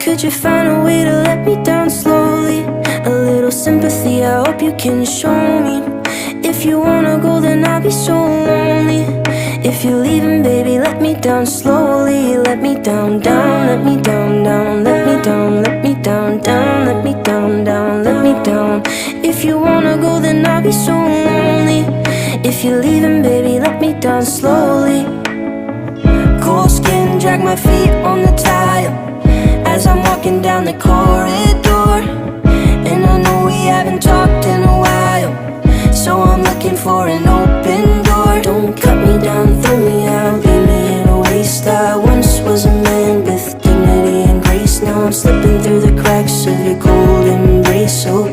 Could you find a way to let me down slowly? A little sympathy, I hope you can show me. If you wanna go, then I'll be so lonely. If you're leaving, baby, let me down slowly. Let me down, down, let me down, down. Let me down, let me down, down. Let me down, down, let me down. If you wanna go, then I'll be so lonely. If you're leaving, baby, let me down slowly. Cold skin, drag my feet on the tile as I'm walking down the corridor. And I know we haven't talked in a while, so I'm looking for an open door. Don't cut me down, throw me out, leave me in a waste. I once was a man with dignity and grace. Now I'm slipping through the cracks of your cold embrace. So